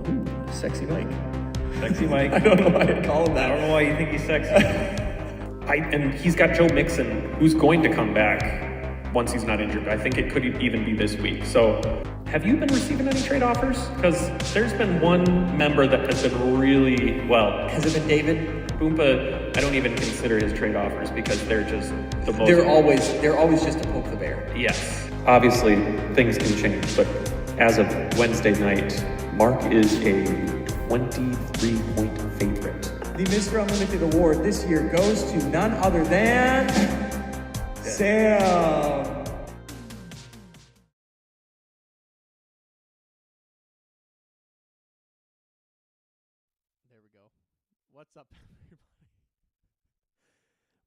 Ooh, sexy Mike. Sexy Mike. I don't know why I call him I that. don't know why you think he's sexy. And he's got Joe Mixon, who's going to come back once he's not injured. I think it could even be this week. So, have you been receiving any trade offers? Because there's been one member that has been really, well, Has it been David? Boompa, I don't even consider his trade offers because they're just the most. They're always just to poke the bear. Yes. Obviously, things can change, but as of Wednesday night, Mark is a 23-point favorite. The Mr. Unlimited Award this year goes to none other than Sam. There we go. What's up, everybody?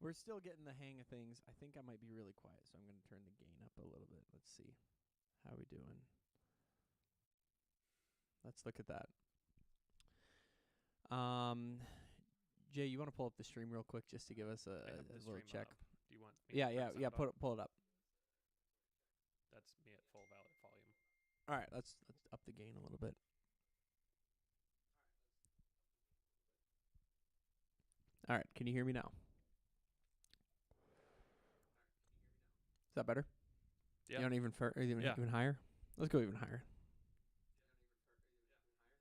We're still getting the hang of things. I think I might be really quiet, so I'm going to turn the gain up a little bit. Let's see. How we doing? Let's look at that. Jay, you want to pull up the stream real quick just to give us a little check? Do you want me Yeah. Pull it up. That's me at full volume. All right, let's up the gain a little bit. All right, can you hear me now? Is that better? Yeah. You want even higher? Let's go even higher.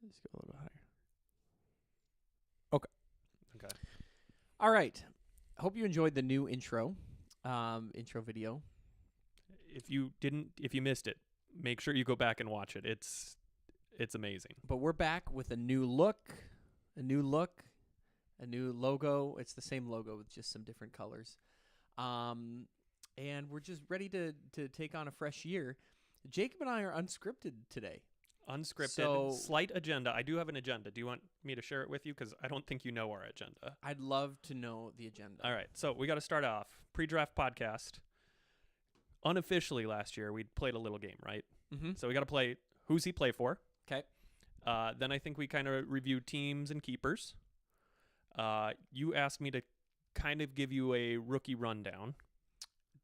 Let's go a little bit higher. Okay. All right. Hope you enjoyed the new intro video. If you missed it, make sure you go back and watch it. It's amazing. But we're back with a new look, a new logo. It's the same logo with just some different colors. And we're just ready to take on a fresh year. Jacob and I are unscripted today. Unscripted, slight agenda. I do have an agenda. Do you want me to share it with you? Because I don't think you know our agenda. I'd love to know the agenda. All right. So we got to start off. Pre-draft podcast. Unofficially last year, we played a little game, right? Mm-hmm. So we got to play who's he play for. Okay. Then I think we kind of reviewed teams and keepers. You asked me to kind of give you a rookie rundown.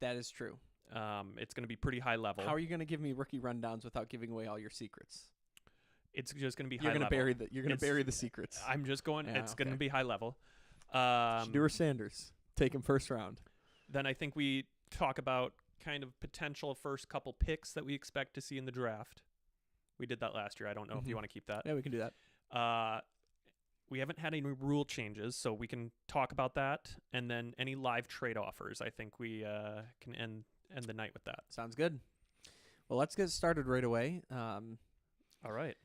That is true. It's going to be pretty high level. How are you going to give me rookie rundowns without giving away all your secrets? It's just going to be You're high gonna level. You're going to bury the secrets. I'm just going. Yeah, it's going okay. to be high level. Shedeur Sanders, take him first round. Then I think we talk about kind of potential first couple picks that we expect to see in the draft. We did that last year. I don't know if you want to keep that. Yeah, we can do that. We haven't had any rule changes, so we can talk about that. And then any live trade offers, I think we can end the night with that. Sounds good. Well, let's get started right away. All right.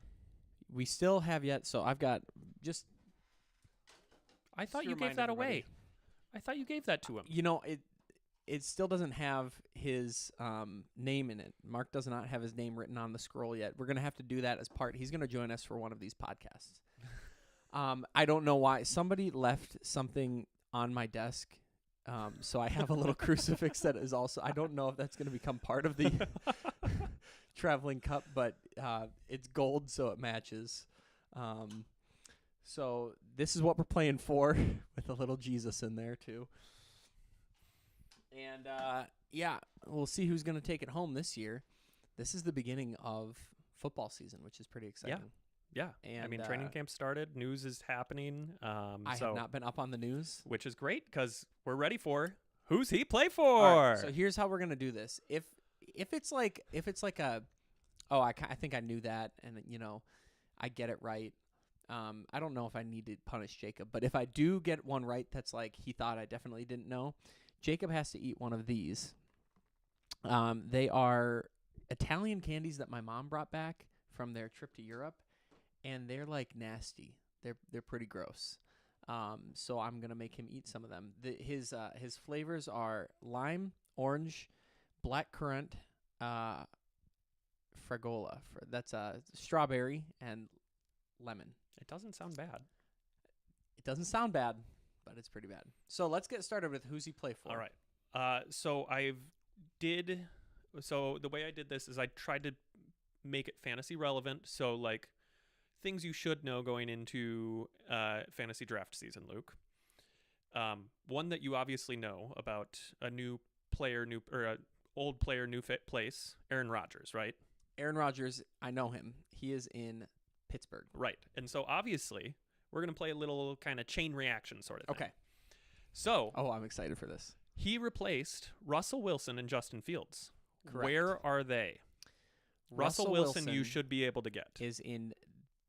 We still have yet, so I've got just. I thought to you remind gave that everybody. away. I thought you gave that to him. You know, it still doesn't have his name in it. Mark does not have his name written on the scroll yet. We're going to have to do that as part. He's going to join us for one of these podcasts. I don't know why. Somebody left something on my desk. So I have a little crucifix that is also, I don't know if that's going to become part of the traveling cup, but it's gold, so it matches. So this is what we're playing for with a little Jesus in there too. And yeah, we'll see who's going to take it home this year. This is the beginning of football season, which is pretty exciting. Yeah. And I mean, training camp started. News is happening. I have not been up on the news. Which is great because we're ready for who's he play for. All right, so here's how we're gonna do this. If it's like a, I think I knew that, and I get it right. I don't know if I need to punish Jacob, but if I do get one right, that's like he thought I definitely didn't know. Jacob has to eat one of these. They are Italian candies that my mom brought back from their trip to Europe. And they're like nasty. They're pretty gross. So I'm gonna make him eat some of them. His flavors are lime, orange, black currant, fragola. That's strawberry and lemon. It doesn't sound bad. It doesn't sound bad, but it's pretty bad. So let's get started with who's he play for. All right. So the way I did this is I tried to make it fantasy relevant. So like things you should know going into fantasy draft season, Luke. One that you obviously know about a new player, old player, new place, Aaron Rodgers, right? Aaron Rodgers, I know him. He is in Pittsburgh. Right. And so obviously, we're going to play a little kind of chain reaction sort of thing. Okay. So Oh, I'm excited for this. he replaced Russell Wilson and Justin Fields. Correct. Where are they? Russell Wilson, you should be able to get. is in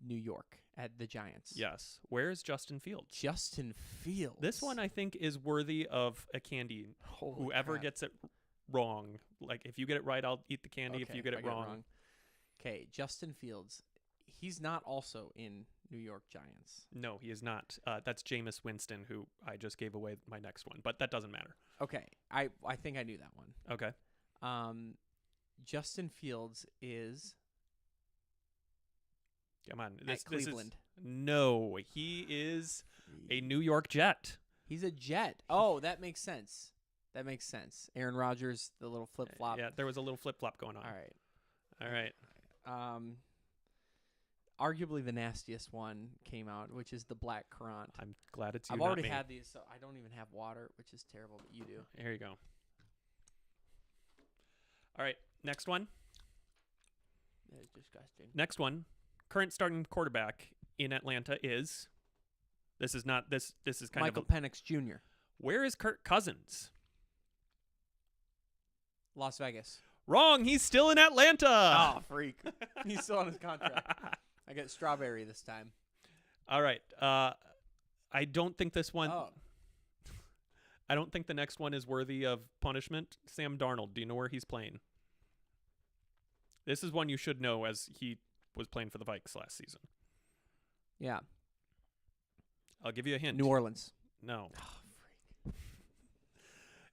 New York at the Giants. Yes. Where is Justin Fields? Justin Fields. This one I think is worthy of a candy. Holy Whoever crap. gets it wrong, like if you get it right, I'll eat the candy. If Okay, you get I it wrong, Okay, Justin Fields. He's not also in New York Giants. no, he is not. That's Jameis Winston, who I just gave away my next one, but that doesn't matter. Okay, I think I knew that one. Okay. Justin Fields is Come on. at This is Cleveland. no. He is a New York Jet. He's a Jet. Oh, that makes sense. That makes sense. Aaron Rodgers, the little flip flop. Yeah, there was a little flip flop going on. All right. All right. Arguably the nastiest one came out, which is the Black Currant. I'm glad it's you. I've not already me. had these, so I don't even have water, which is terrible, but you do. Here you go. All right. Next one. That is disgusting. Next one. Current starting quarterback in Atlanta is. This is not this. This is kind Michael of. Penix Jr., Where is Kirk Cousins? Las Vegas. Wrong. He's still in Atlanta. Oh, freak. He's still on his contract. I get strawberry this time. All right. I don't think this one. Oh, I don't think the next one is worthy of punishment. Sam Darnold. Do you know where he's playing? This is one you should know, as he was playing for the Vikes last season. yeah. I'll give you a hint. New Orleans. No. Oh, freak.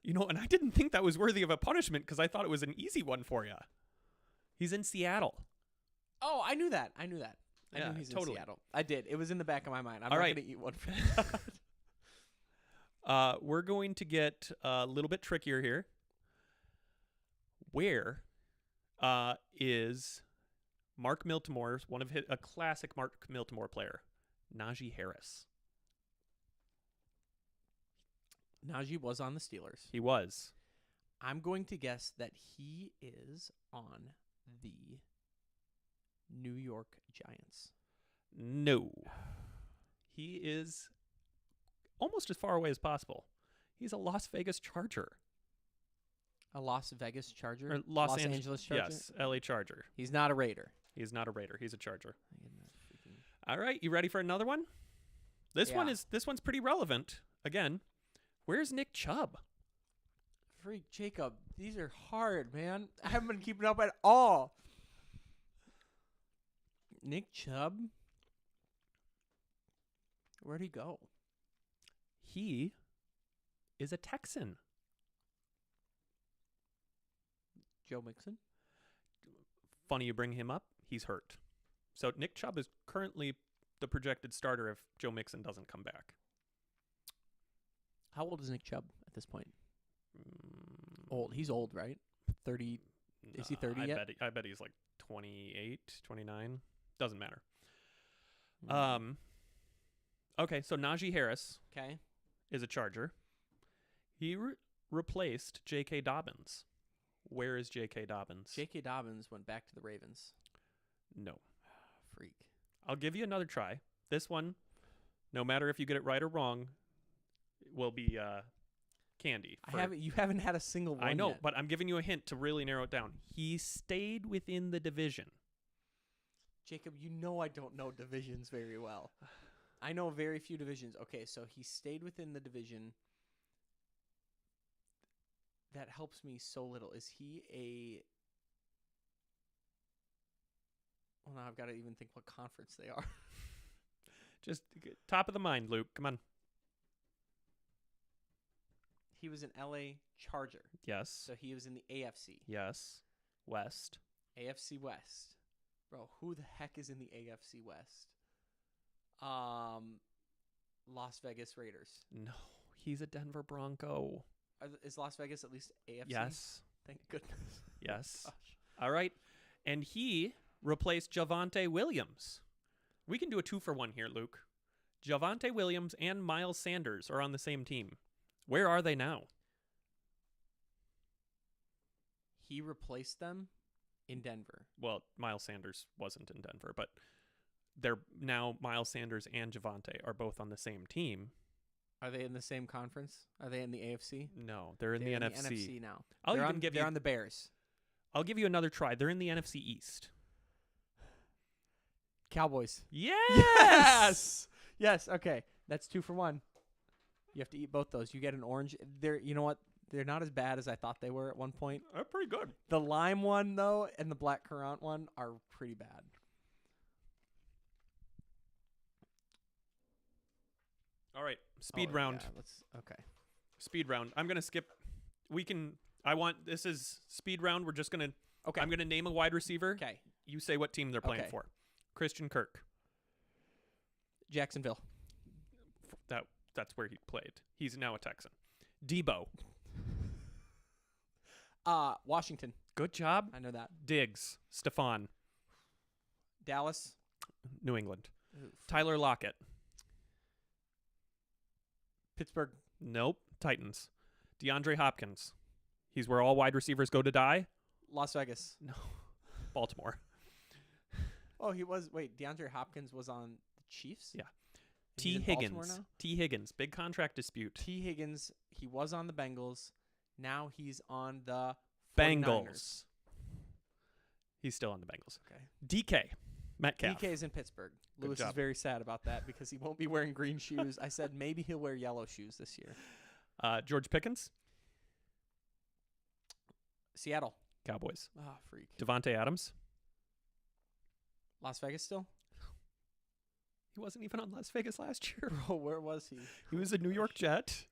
You know, and I didn't think that was worthy of a punishment because I thought it was an easy one for you. He's in Seattle. Oh, I knew that. I knew Yeah, he's totally. in Seattle. I did. It was in the back of my mind. I'm All not right. going to eat one for We're going to get a little bit trickier here. Where is Mark Miltimore's a classic Mark Miltimore player, Najee Harris? Najee was on the Steelers. He was. I'm going to guess that he is on the New York Giants. No. He is almost as far away as possible. He's a Las Vegas Charger. A Las Vegas Charger? Or Los Angeles Charger? Yes, LA Charger. He's not a Raider. He's not a Raider. He's a Charger. I get that freaking- All right, you ready for another one? This Yeah. this one's pretty relevant. Again, where's Nick Chubb? Freak Jacob, these are hard, man. I haven't been keeping up at all. Nick Chubb? Where'd he go? He is a Texan. Joe Mixon? Funny you bring him up. He's hurt. So Nick Chubb is currently the projected starter if Joe Mixon doesn't come back. How old is Nick Chubb at this point? Old. He's old, right? 30. Is he 30 yet? I bet he's like 28, 29. Doesn't matter. Okay, so Najee Harris Okay. is a Charger. He replaced J.K. Dobbins. Where is J.K. Dobbins? J.K. Dobbins went back to the Ravens. No. Freak. I'll give you another try. This one, no matter if you get it right or wrong, will be candy. You haven't had a single one I know, yet. but I'm giving you a hint to really narrow it down. He stayed within the division. Jacob, you know I don't know divisions very well. I know very few divisions. Okay, so he stayed within the division. That helps me so little. Is he a... Well, now I've got to even think what conference they are. Just top of the mind, Luke. Come on. He was an LA Charger. Yes. So he was in the AFC. Yes. West. AFC West. Bro, who the heck is in the AFC West? Las Vegas Raiders. No, he's a Denver Bronco. Is Las Vegas at least AFC? Yes. Thank goodness. Yes. Gosh. All right. And he replaced Javonte Williams. We can do a 2-for-1 here, Luke. Javonte Williams and Miles Sanders are on the same team. Where are they now? He replaced them in Denver. Well, Miles Sanders wasn't in Denver, but they're now Miles Sanders and Javonte are both on the same team. Are they in the same conference? Are they in the AFC? No, they're in They're the in NFC. the NFC now. I'll they're even on, give they're you. on the Bears. I'll give you another try. They're in the NFC East. Cowboys. Yes. Yes. Okay. That's 2 for 1. You have to eat both those. You get an orange. They're, you know what? They're not as bad as I thought they were at one point. They're pretty good. The lime one though and the black currant one are pretty bad. All right, speed Oh, round. yeah, let's okay. Speed round. I'm gonna skip. This is speed round. We're just gonna. Okay. I'm gonna name a wide receiver. Okay. You say what team they're playing Okay. for. Christian Kirk. Jacksonville. That's where he played. He's now a Texan. Debo. Washington. Good job. I know that. Diggs. Stephon. Dallas. New England. Oof. Tyler Lockett. Pittsburgh. Nope. Titans. DeAndre Hopkins. He's where all wide receivers go to die. Las Vegas. No. Baltimore. Oh, he was. Wait, DeAndre Hopkins was on the Chiefs? Yeah. And he's T. in Baltimore Higgins. now? T. Higgins. Big contract dispute. T. Higgins, he was on the Bengals. Now he's on the 49ers. Bengals. He's still on the Bengals. Okay. DK. Metcalf. DK is in Pittsburgh. Good Lewis is job. very sad about that because he won't be wearing green shoes. I said maybe he'll wear yellow shoes this year. George Pickens. Seattle. Cowboys. Ah, freak. Devontae Adams. Las Vegas still? He wasn't even on Las Vegas last year. Bro, where was he? He was a New York Jet.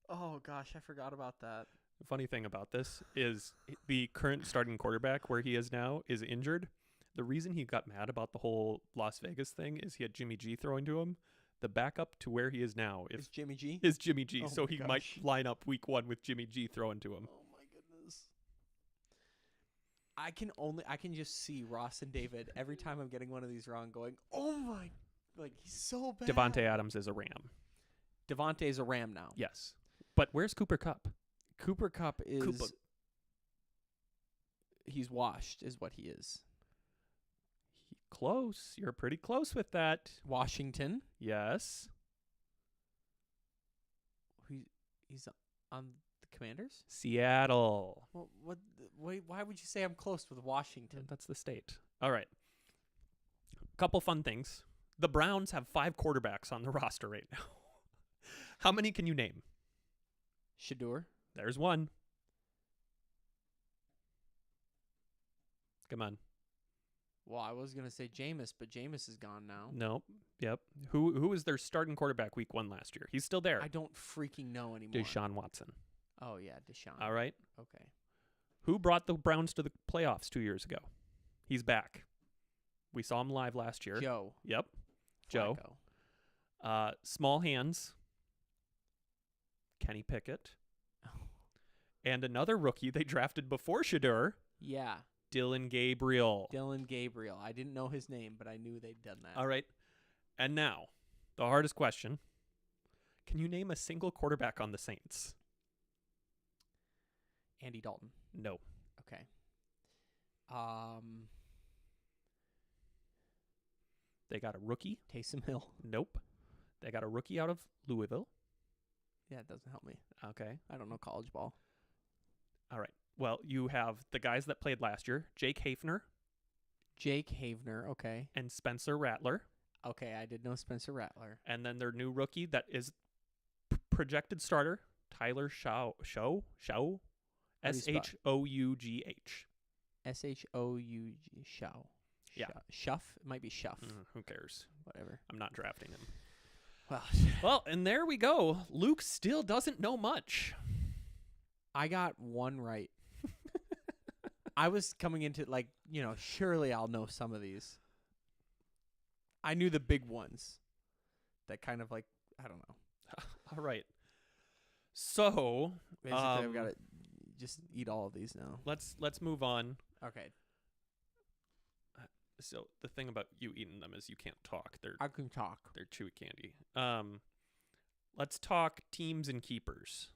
Oh, gosh, I forgot about that. The funny thing about this is the current starting quarterback where he is now is injured. The reason he got mad about the whole Las Vegas thing is he had Jimmy G throwing to him. The backup to where he is now Is Jimmy G? is Jimmy G. Oh So my he might gosh. line up week 1 with Jimmy G throwing to him. Oh my goodness. I can just see Ross and David every time I'm getting one of these wrong going, "Oh my, like he's so bad." Devontae Adams is a Ram. Devontae's a Ram now. Yes. But where's Cooper Kupp? Cooper Kupp is Cooper. he's washed is what he is. Close. You're pretty close with that. Washington. Yes. He's on the Commanders? Seattle. Well, wait, why would you say I'm close with Washington? That's the state. All right. Couple fun things. The Browns have 5 quarterbacks on the roster right now. How many can you name? Shador. There's one. Come on. Well, I was gonna say Jameis, but Jameis is gone now. Nope. Yep. Who was their starting quarterback week 1 last year? He's still there. I don't freaking know anymore. Deshaun Watson. Oh yeah, Deshaun. All right. Okay. Who brought the Browns to the playoffs 2 years ago? He's back. We saw him live last year. Joe. Yep. Joe. Flacco. Small hands. Kenny Pickett. And another rookie they drafted before Shador, Yeah. Dylan Gabriel. Dylan Gabriel. I didn't know his name, but I knew they'd done that. All right. And now, the hardest question. Can you name a single quarterback on the Saints? Andy Dalton. No. Okay. They got a rookie? Taysom Hill. Nope. They got a rookie out of Louisville. Yeah, it doesn't help me. Okay. I don't know college ball. All right. Well, you have the guys that played last year, Jake Hafner Jake Havener. Okay. and Spencer Rattler. Okay, I did know Spencer Rattler. And then their new rookie that is projected starter, Tyler Shough. How do you spell it? Shough. Shouug. Shaw. Yeah. Shuff. It might be Shuff. Who cares? Whatever. I'm not drafting him. Well, Well, and there we go. Luke still doesn't know much. I got one right. I was coming into surely I'll know some of these. I knew the big ones. That kind of I don't know. All right. So Basically, I've got to just eat all of these now. let's move on. Okay, So the thing about you eating them is you can't talk. They're I can talk. chewy candy. Let's talk teams and keepers.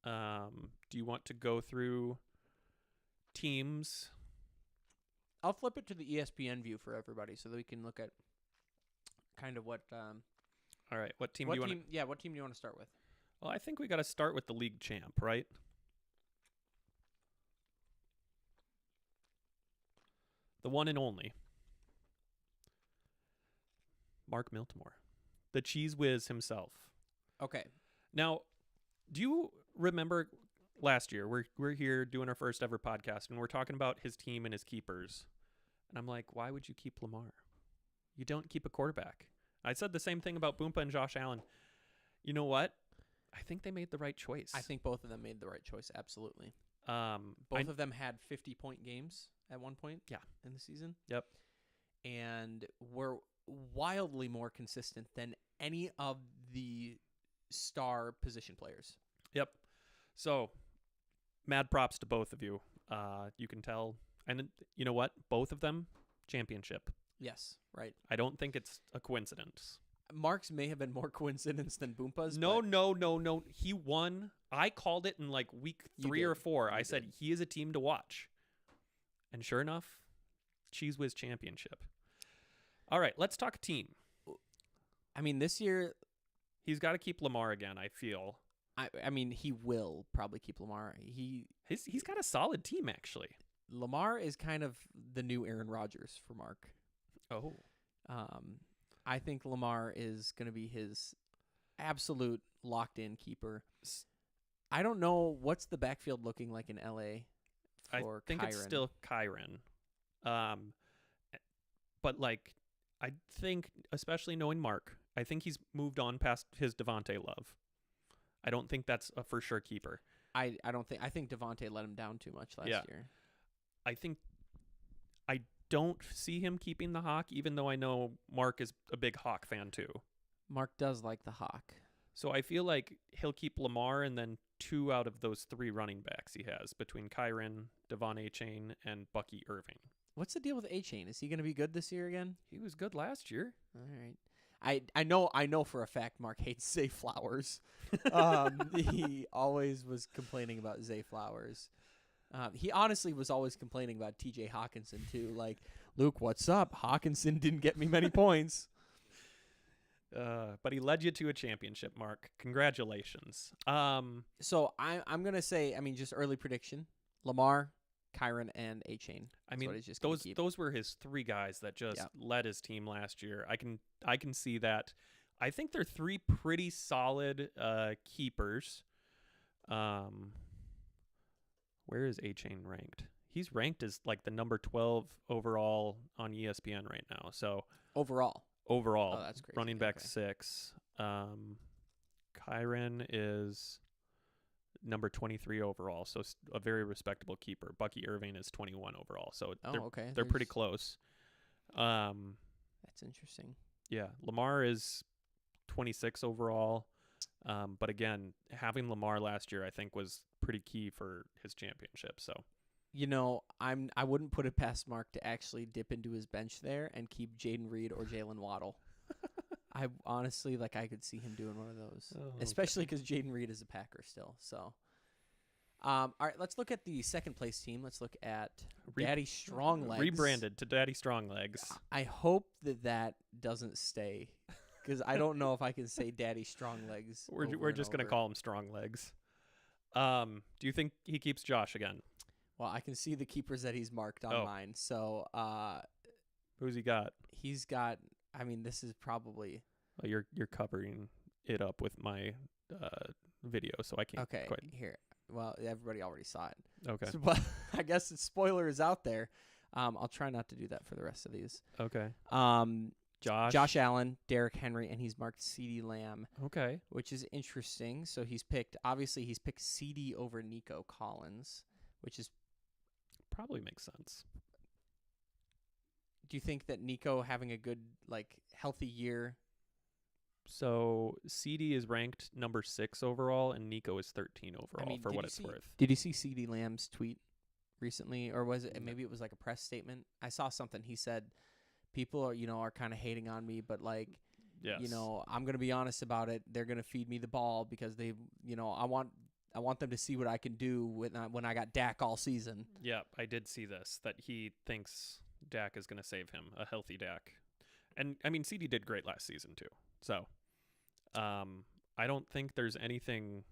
Do you want to go through teams I'll flip it to the ESPN view for everybody so that we can look at kind of what All right, what team do you want? what team do you want to start with? Well, I think we got to start with the league champ, right? The one and only Mark Miltimore, the Cheese Whiz himself. Okay. Now, do you remember last year we're here doing our first ever podcast and we're talking about his team and his keepers, and I'm like, why would you keep Lamar? You don't keep a quarterback. I said the same thing about Boompa and Josh Allen. You know what? I think they made the right choice. I think both of them made the right choice. Absolutely. Both Both of them had 50-point games at one point. Yeah. In the season. Yep. And were wildly more consistent than any of the star position players. Yep. So, mad props to both of you. You can tell, and you know what? Both of them championship. Yes, right. I don't think it's a coincidence. Mark's may have been more coincidence than Boompa's. No, but no. He won. I called it in like week You 3 or did. 4. I You said did. he is a team to watch. And sure enough, Cheese Whiz championship. All right, let's talk team. I mean, this year, He's got to keep Lamar again, I feel. I mean, he will probably keep Lamar. He's got a solid team, actually. Lamar is kind of the new Aaron Rodgers for Mark. Oh. I think Lamar is going to be his absolute locked-in keeper. I don't know what's the backfield looking like in LA for I think Kyren. it's still Kyren. But like, I think, especially knowing Mark, I think he's moved on past his Devontae Love. I don't think that's a for sure keeper. I think Devontae let him down too much last year. I don't see him keeping the Hawk, even though I know Mark is a big Hawk fan too. Mark does like the Hawk. So I feel like he'll keep Lamar and then 2 out of those 3 running backs he has between Kyren, Devon Achane, and Bucky Irving. What's the deal with A-Chain? Is he going to be good this year again? He was good last year. All right. I know for a fact Mark hates Zay Flowers. He always was complaining about Zay Flowers. He honestly was always complaining about TJ Hawkinson too. Like, Luke, what's up? Hawkinson didn't get me many points. But he led you to a championship, Mark. Congratulations. So I'm gonna say, I mean, just early prediction: Lamar, Kyren, and A-Chain. I mean, what he's just gonna those keep. those were his 3 guys that just led his team last year. I can see that. I think they're 3 pretty solid keepers. Where is A-Chain ranked? He's ranked as like the number 12 overall on ESPN right now. So overall. Oh, that's crazy. running back Okay. 6. Kyren is number 23 overall, so a very respectable keeper. Bucky Irving is 21 overall, so Okay. they're pretty close. That's interesting. Yeah, Lamar is 26 overall. But again, having Lamar last year, I think, was pretty key for his championship. So, You know, I wouldn't put it past Mark to actually dip into his bench there and keep Jaden Reed or Jalen Waddle. I honestly, I could see him doing one of those, especially because Jaden Reed is a Packer still. So, all right, let's look at the second place team. Let's look at Daddy Stronglegs. rebranded to Daddy Stronglegs. I hope that doesn't stay, because I don't know if I can say Daddy Stronglegs. We're just gonna call him Stronglegs. Do you think he keeps Josh again? Well, I can see the keepers that he's marked on mine. So, Who's he got? he's got. I mean, this is probably Well, you're covering it up with my video, so I can't okay. quite. Here, well, everybody already saw it. Okay. So, but I guess the spoiler is out there. I'll try not to do that for the rest of these. Okay. Josh Allen, Derrick Henry, and he's marked CeeDee Lamb, Okay. which is interesting. So he's picked CeeDee over Nico Collins, which is. Probably makes sense. Do you think that Nico having a good, healthy year? So CD is ranked number 6 overall, and Nico is 13 overall for what it's worth. Did you see CeeDee Lamb's tweet recently, or was it? Maybe it was like a press statement. I saw something. He said, "People are kind of hating on me, but Yes. I'm gonna be honest about it. They're gonna feed me the ball because they, I want them to see what I can do when I got Dak all season." Yeah, I did see this, that he thinks Dak is going to save him, a healthy Dak. And I mean, CD did great last season too. So, I don't think there's anything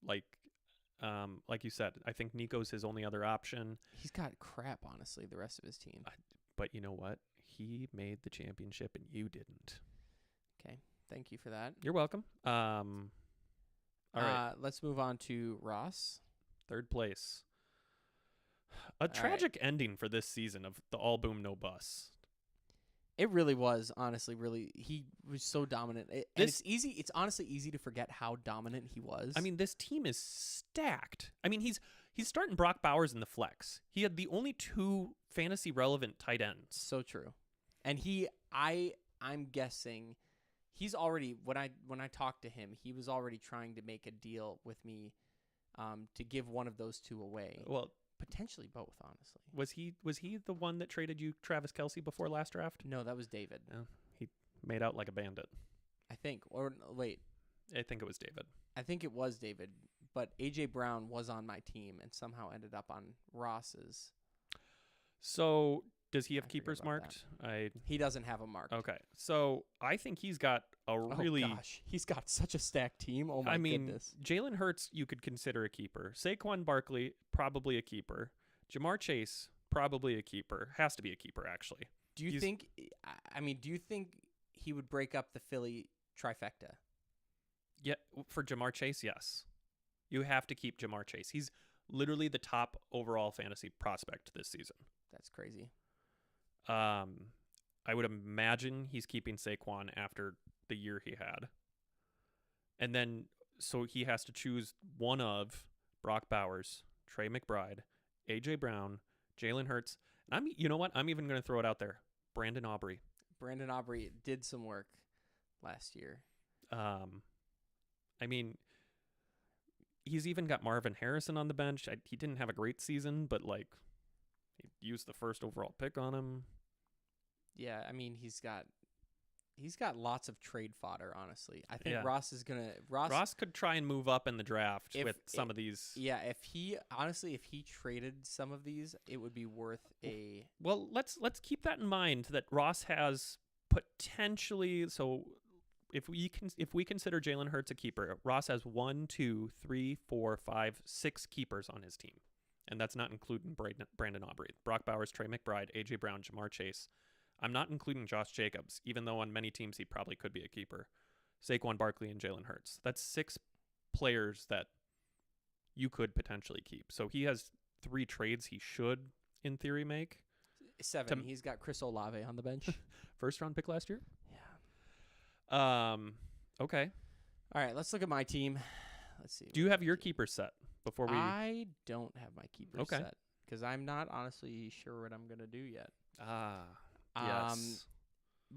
like you said. I think Nico's his only other option. He's got crap, honestly, the rest of his team. But you know what? He made the championship and you didn't. Okay. Thank you for that. You're welcome. All right. Let's move on to Ross. Third place. A tragic ending for this season of the all boom, no bus. It really was, honestly, really. He was so dominant. It's easy. It's honestly easy to forget how dominant he was. I mean, this team is stacked. I mean, he's starting Brock Bowers in the flex. He had the only 2 fantasy relevant tight ends. So true. And I'm guessing he's already, when I talked to him, he was already trying to make a deal with me to give one of those 2 away. Well, potentially both, honestly. was he the one that traded you Travis Kelce before last draft? No, that was David. No, he made out like a bandit. I think. Or wait. I think it was David. I think it was David, but A.J. Brown was on my team and somehow ended up on Ross's. So does he have I forget keepers about marked? He doesn't have a mark. Okay. So I think he's got a really. Oh gosh, he's got such a stacked team. Oh my I mean, goodness. Jalen Hurts you could consider a keeper. Saquon Barkley probably a keeper. Jamar Chase probably a keeper. Has to be a keeper actually. Do you think? I mean, do you think he would break up the Philly trifecta? Yeah, for Jamar Chase, yes. You have to keep Jamar Chase. He's literally the top overall fantasy prospect this season. That's crazy. I would imagine he's keeping Saquon after the year he had. And then, so he has to choose one of Brock Bowers, Trey McBride, A.J. Brown, Jalen Hurts. And you know what? I'm even going to throw it out there. Brandon Aubrey. Brandon Aubrey did some work last year. I mean, he's even got Marvin Harrison on the bench. He didn't have a great season, but like, he used the first overall pick on him. Yeah, I mean, he's got lots of trade fodder, honestly. I think Yeah. Ross is going to Ross could try and move up in the draft with some of these. Yeah, if he traded some of these, it would be worth a Well, let's keep that in mind that Ross has potentially. So if we consider Jalen Hurts a keeper, Ross has 1, 2, 3, 4, 5, 6 keepers on his team, and that's not including Brandon Aubrey, Brock Bowers, Trey McBride, A.J. Brown, Jamar Chase. I'm not including Josh Jacobs, even though on many teams he probably could be a keeper. Saquon Barkley and Jalen Hurts. That's 6 players that you could potentially keep. So he has 3 trades he should, in theory, make. 7. He's got Chris Olave on the bench. First round pick last year? Yeah. Okay. All right, let's look at my team. Let's see. Do you have your keeper set before we? I don't have my keeper Okay. set because I'm not honestly sure what I'm going to do yet. Yes.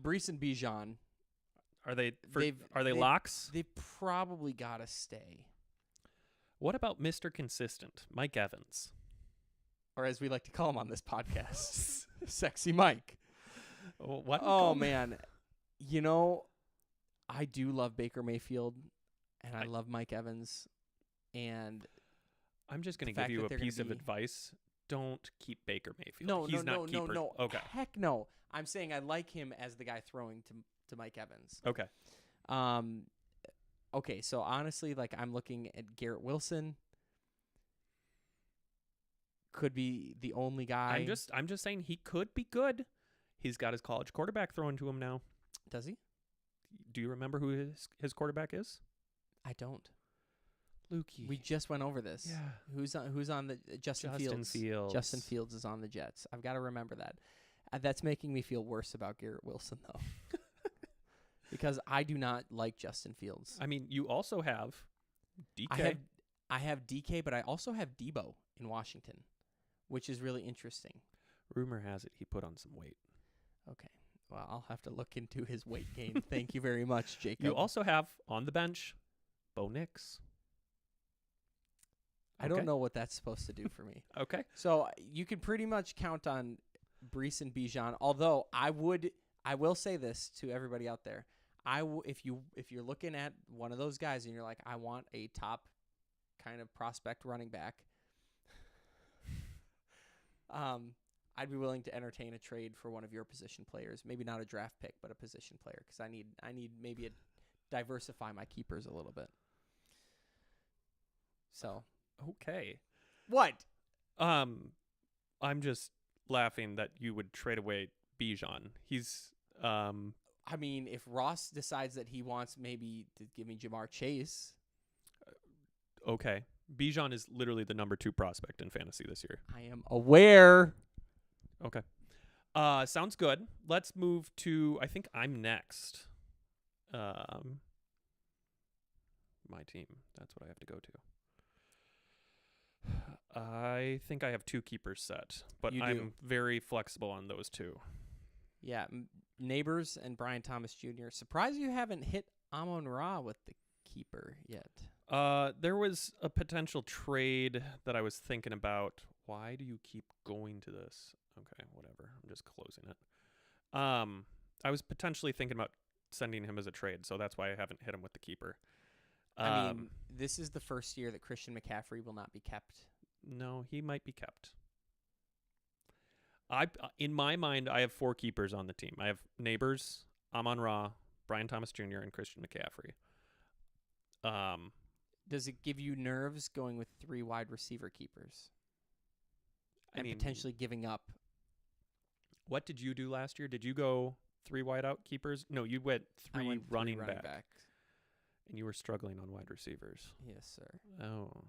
Brees and Bijan, Are they they've- locks? they probably got to stay. What about Mr. Consistent, Mike Evans? Or as we like to call him on this podcast, Sexy Mike. What? Oh, man. You know, I do love Baker Mayfield, and I love Mike Evans. And I'm just going the to give fact you that a they're gonna piece of be- advice. Don't keep Baker Mayfield. no, He's no, not no, keeper. no. Okay. Heck no. I'm saying I like him as the guy throwing to Mike Evans. Okay. Okay, so honestly, like I'm looking at Garrett Wilson. Could be the only guy. I'm just saying he could be good. He's got his college quarterback thrown to him now. Does he? Do you remember who his quarterback is? I don't. Lukey. We just went over this. Yeah. Who's on the Justin Fields? Justin Fields is on the Jets. I've got to remember that. That's making me feel worse about Garrett Wilson though. Because I do not like Justin Fields. I mean, you also have DK. I have DK, but I also have Debo in Washington, which is really interesting. Rumor has it he put on some weight. Okay. Well, I'll have to look into his weight gain. Thank you very much, Jacob. You also have on the bench Bo Nix. I don't know what that's supposed to do for me. Okay. So you can pretty much count on Brees and Bijan. Although I will say this to everybody out there: if you're looking at one of those guys and you're like, I want a top kind of prospect running back, I'd be willing to entertain a trade for one of your position players. Maybe not a draft pick, but a position player, because I need maybe a diversify my keepers a little bit. So Okay. what? I'm just laughing that you would trade away Bijan. He's I mean, if Ross decides that he wants maybe to give me Jamar Chase, okay. Bijan is literally the number 2 prospect in fantasy this year. I am aware. Okay. Sounds good. Let's move to, I think I'm next. My team. That's what I have to go to. I think I have 2 keepers set, but You do. I'm very flexible on those 2. Yeah, Neighbors and Brian Thomas Jr. Surprised you haven't hit Amon Ra with the keeper yet. There was a potential trade that I was thinking about. Why do you keep going to this? Okay, whatever. I'm just closing it. I was potentially thinking about sending him as a trade, so that's why I haven't hit him with the keeper. I mean, this is the first year that Christian McCaffrey will not be kept. No, he might be kept. In my mind, I have 4 keepers on the team. I have Neighbors, Amon Ra, Brian Thomas Jr., and Christian McCaffrey. Does it give you nerves going with 3 wide receiver keepers? I And mean, potentially giving up. what did you do last year? Did you go 3 wideout keepers? No, you went 3 I went running, three back, backs. and you were struggling on wide receivers. Yes, sir. Oh.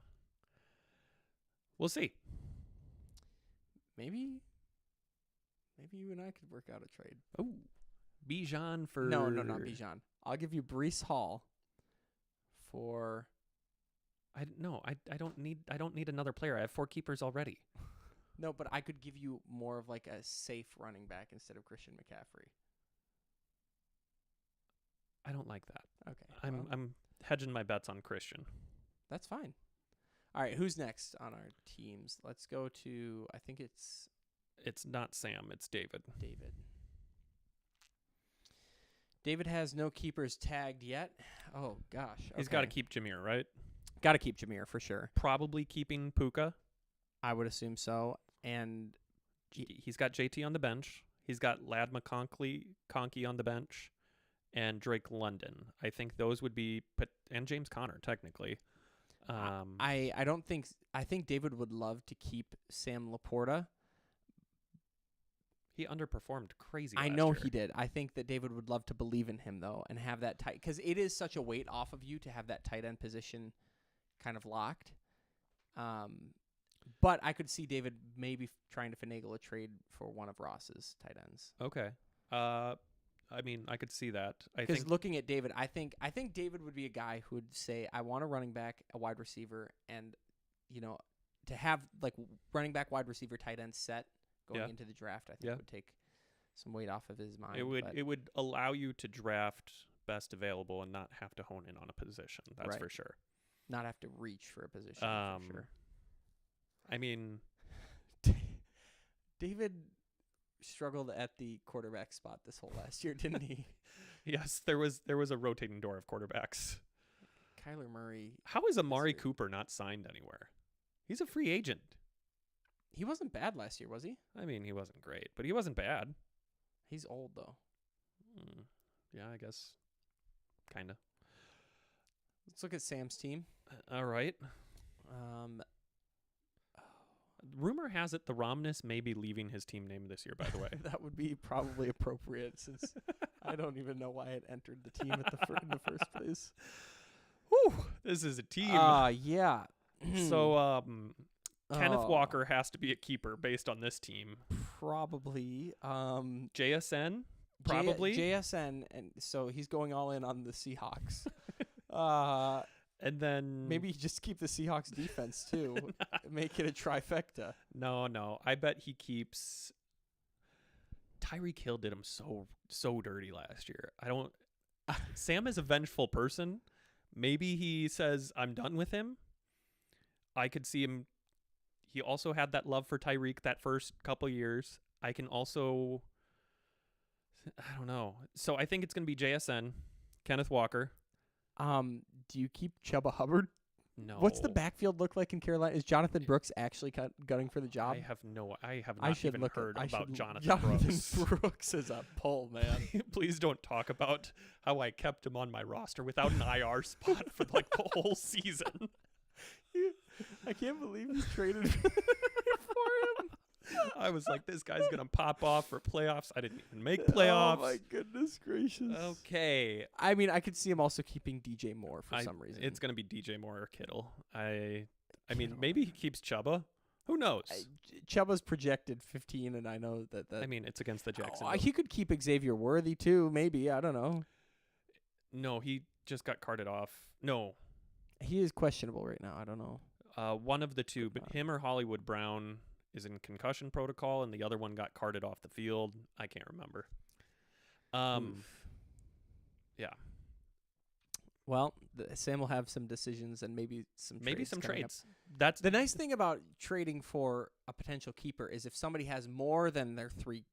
We'll see. Maybe you and I could work out a trade. Oh, Bijan for No, not Bijan. I'll give you Breece Hall for I don't need another player. I have 4 keepers already. no, but I could give you more of like a safe running back instead of Christian McCaffrey. I don't like that. Okay, well, I'm hedging my bets on Christian. that's fine. All right, who's next on our teams? Let's go to I think it's It's not Sam, it's David. David. David has no keepers tagged yet. Oh gosh, He's got to keep Jameer, right? Got to keep Jameer for sure. Probably keeping Puka. I would assume so. And He's got JT on the bench. He's got Lad McConkey on the bench, and Drake London. I think those would be and James Conner technically. I don't think I think David would love to keep Sam Laporta. He underperformed crazy. I last know year. he did. I think that David would love to believe in him though and have that tight because it is such a weight off of you to have that tight end position kind of locked. But I could see David maybe trying to finagle a trade for one of Ross's tight ends. Okay. I mean, I could see that. I Because think looking at David, I think David would be a guy who would say, "I want a running back, a wide receiver, and to have like running back, wide receiver, tight end set going Yeah. into the draft. I think Yeah. would take some weight off of his mind. it would allow you to draft best available and not have to hone in on a position. That's Right. for sure. not have to reach for a position for sure. I mean, David struggled at the quarterback spot this whole last year, didn't he? yes, there was a rotating door of quarterbacks. Kyler Murray, How is Amari year. Cooper not signed anywhere? He's a free agent. he wasn't bad last year, was he? I mean, he wasn't great, but he wasn't bad. He's old though. Yeah, I guess. Kind of. Let's look at Sam's team. All right. Rumor has it the Romness may be leaving his team name this year, by the way. That would be probably appropriate since I don't even know why it entered the team at in the first place. Whew, this is a team. Yeah. So Kenneth Oh, Walker has to be a keeper based on this team. probably. JSN? Probably. JSN, and so he's going all in on the Seahawks. And then Maybe just keep the Seahawks defense too. Make it a trifecta. No. I bet he keeps Tyreek Hill did him so dirty last year. Sam is a vengeful person. Maybe he says, I'm done with him. I could see him. He also had that love for Tyreek that first couple years. I don't know. So I think it's going to be JSN, Kenneth Walker. Do you keep Chuba Hubbard? No. What's the backfield look like in Carolina? Is Jonathan Brooks actually gunning for the job? I have I not should even look heard at, I about should, Jonathan Brooks. Brooks is a pull, man. Please don't talk about how I kept him on my roster without an IR spot for like the whole season. I can't believe you traded for him. I was like, this guy's gonna pop off for playoffs. I didn't even make playoffs. Oh my goodness gracious. Okay. I mean, I could see him also keeping DJ Moore for some reason. It's gonna be DJ Moore or Kittle. I mean, Kittle. maybe he keeps Chuba. Who knows? Chuba's projected 15, and I know that. I mean, it's against the Jacksonville. He could keep Xavier Worthy too. Maybe, I don't know. No, he just got carted off. No, He is questionable right now. I don't know. one of the two, but him or Hollywood Brown is in concussion protocol, and the other one got carted off the field. I can't remember. Oof. Yeah, Well, Sam will have some decisions and maybe some coming up. trades. That's The nice thing about trading for a potential keeper is if somebody has more than their 3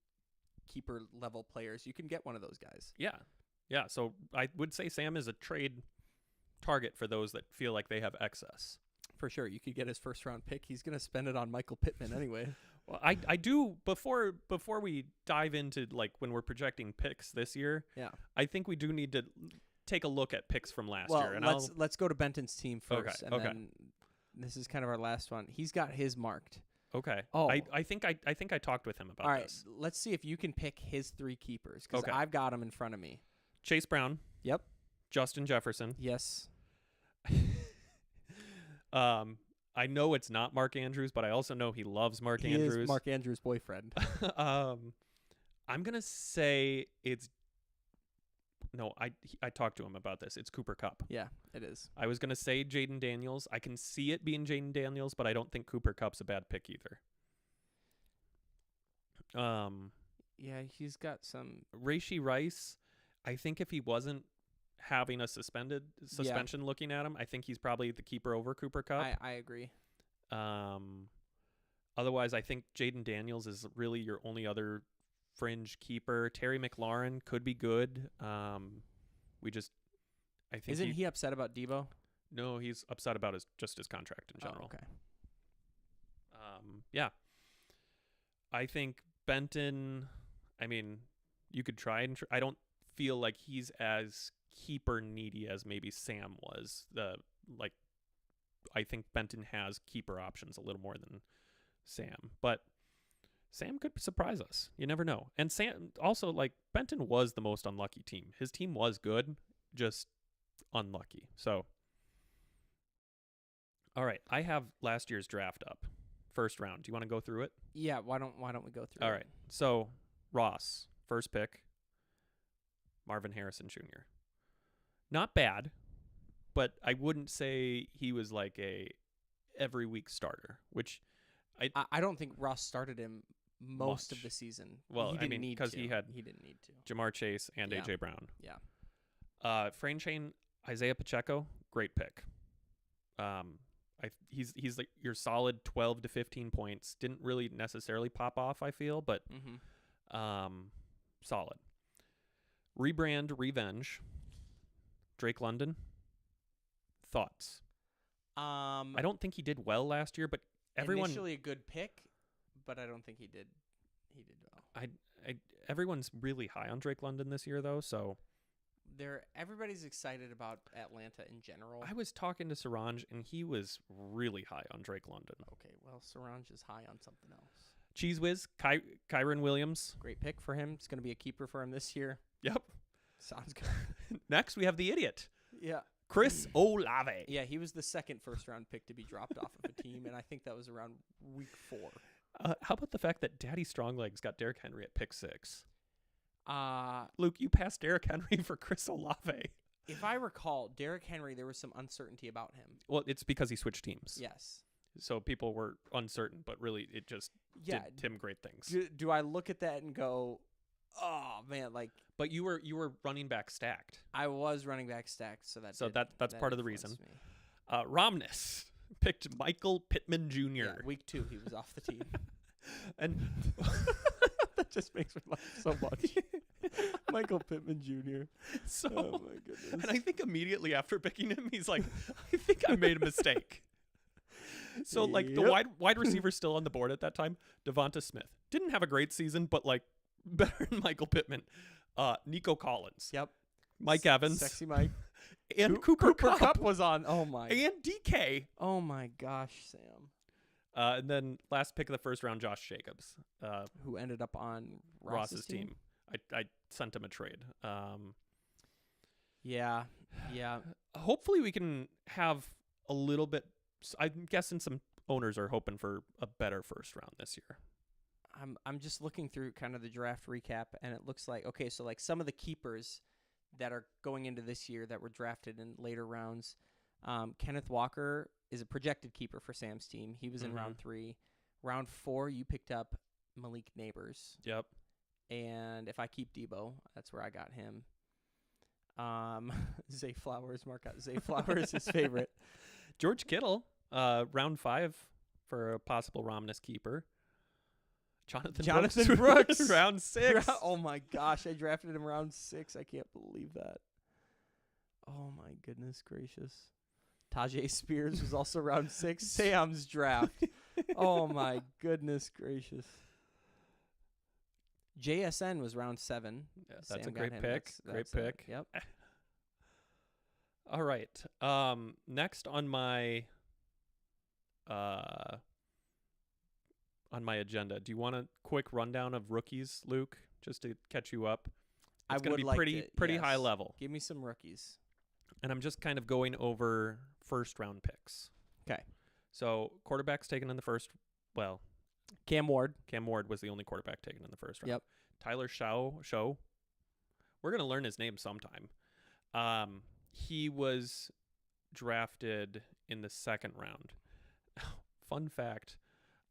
keeper level players, you can get one of those guys. yeah. So I would say Sam is a trade target for those that feel like they have excess. For sure, you could get his first round pick. He's going to spend it on Michael Pittman anyway. Well, I do before we dive into like when we're projecting picks this year. Yeah. I think we do need to take a look at picks from last Well, year. And let's go to Benton's team first, and okay. then this is kind of our last one. He's got his marked. okay. Oh. I think I talked with him about All right, this. let's see if you can pick his 3 keepers because Okay. I've got them in front of me. Chase Brown, Yep. Justin Jefferson. Yes. I know it's not Mark Andrews, but I also know he loves Mark He Andrews. is Mark Andrews' boyfriend. I'm gonna say it's no. I talked to him about this. It's Cooper Kupp. Yeah, it is. I was gonna say Jaden Daniels. I can see it being Jaden Daniels, but I don't think Cooper Kupp's a bad pick either. Yeah, he's got some. Rashee Rice. I think if he wasn't having a suspension looking at him, I think he's probably the keeper over Cooper Kupp. I agree. Otherwise, I think Jaden Daniels is really your only other fringe keeper. Terry McLaurin could be good. I think Isn't he upset about Debo? No, he's upset about his contract in general. Oh, okay. Yeah. I think Benton. I mean, you could try and. I don't feel like he's as keeper needy as maybe Sam was. I think Benton has keeper options a little more than Sam, but Sam could surprise us. You never know. And Sam also, like, Benton was the most unlucky team. His team was good, just unlucky. So, all right, I have last year's draft up, first round. Do you want to go through it? Yeah. Why don't we go through? All it? right. So Ross, first pick, Marvin Harrison Jr. Not bad, but I wouldn't say he was like a every week starter, which I don't think Ross started him most of Much. the season. Well, he I didn't mean, need 'cause to. he had he didn't need to. Jamar Chase and Yeah. A.J. Brown. Yeah. Frame chain, Isaiah Pacheco, great pick. He's like your solid 12 to 15 points. Didn't really necessarily pop off, I feel, but Mm-hmm. solid. Rebrand, revenge. Drake London. Thoughts? I don't think he did well last year, but everyone initially a good pick, but I don't think he did. He did well. everyone's really high on Drake London this year, though. So Everybody's excited about Atlanta in general. I was talking to Saranj, and he was really high on Drake London. Okay, well, Saranj is high on something else. Cheese Whiz, Kyron Williams. Great pick for him. It's going to be a keeper for him this year. Yep. Sounds good. Next, we have the idiot, Yeah. Chris Olave. Yeah, he was the second first-round pick to be dropped off of a team, and I think that was around week 4. How about the fact that Daddy Stronglegs got Derrick Henry at pick 6? Uh, Luke, you passed Derrick Henry for Chris Olave. if I recall, Derrick Henry, there was some uncertainty about him. Well, it's because he switched teams. Yes. So people were uncertain, but really it just Yeah. did Tim great things. Do I look at that and go, oh, man, like, But you were running back stacked. I was running back stacked, so So that's part of the influenced reason. me. Romness picked Michael Pittman Jr. Yeah, week 2, he was off the team. And That just makes me laugh so much. Michael Pittman Jr. So, Oh my goodness. and I think immediately after picking him, he's like, I think I made a mistake. So, like, the Yep. wide receiver still on the board at that time, Devonta Smith. Didn't have a great season, but, like, better than Michael Pittman. Nico Collins. Yep. Mike Evans. Sexy Mike. And Cooper Kupp. Kupp was on. Oh my. And DK. Oh my gosh, Sam. And then last pick of the first round, Josh Jacobs. Who ended up on Ross's team. I sent him a trade. Yeah. Yeah. Hopefully we can have a little bit. I'm guessing some owners are hoping for a better first round this year. I'm just looking through kind of the draft recap, and it looks like, okay, so like some of the keepers that are going into this year that were drafted in later rounds. Kenneth Walker is a projected keeper for Sam's team. He was in round 3. Round 4, you picked up Malik Neighbors. Yep. And if I keep Debo, that's where I got him. Zay Flowers, Zay Flowers, his favorite. George Kittle, round 5 for a possible Romness keeper. Jonathan Brooks. round 6. Oh my gosh, I drafted him round 6. I can't believe that. Oh my goodness gracious. Tajay Spears was also round 6. Sam's draft. Oh my goodness gracious. JSN was round 7. Yeah, that's Sam a great got him. pick. Great pick. Yep. All right. Next on my agenda, do you want a quick rundown of rookies, Luke, just to catch you up? It's going to be pretty high level. Give me some rookies. And I'm just kind of going over first round picks. 'Kay. So quarterbacks taken in the first. Well, Cam Ward. Cam Ward was the only quarterback taken in the first round. Yep. Tyler Show. We're going to learn his name sometime. He was drafted in the second round. Fun fact,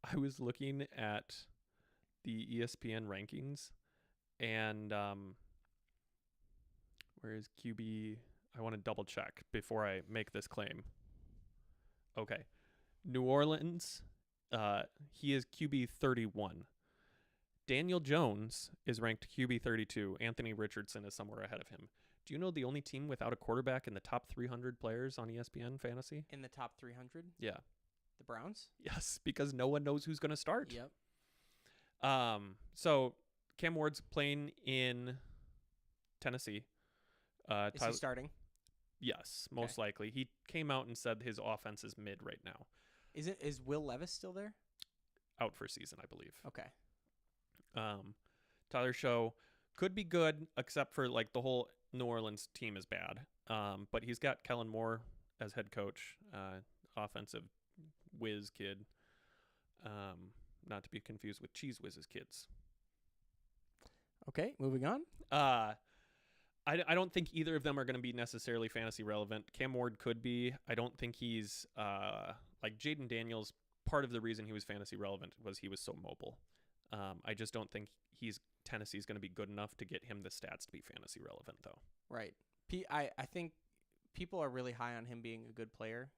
I was looking at the ESPN rankings, and where is QB? I want to double check before I make this claim. Okay. New Orleans, he is QB 31. Daniel Jones is ranked QB 32. Anthony Richardson is somewhere ahead of him. Do you know the only team without a quarterback in the top 300 players on ESPN Fantasy? In the top 300? Yeah. The Browns? Yes, because no one knows who's going to start. Yep. So Cam Ward's playing in Tennessee. Is he starting? Yes, most likely. He came out and said his offense is mid right now. Is Will Levis still there? Out for season, I believe. Okay. Tyler Show could be good, except for like the whole New Orleans team is bad. But he's got Kellen Moore as head coach, offensive whiz kid. Not to be confused with Cheese Whiz's kids. Okay, moving on. I don't think either of them are going to be necessarily fantasy relevant. Cam Ward could be. I don't think he's like Jaden Daniels. Part of the reason he was fantasy relevant was he was so mobile. I just don't think Tennessee's going to be good enough to get him the stats to be fantasy relevant, though. Right. I think people are really high on him being a good player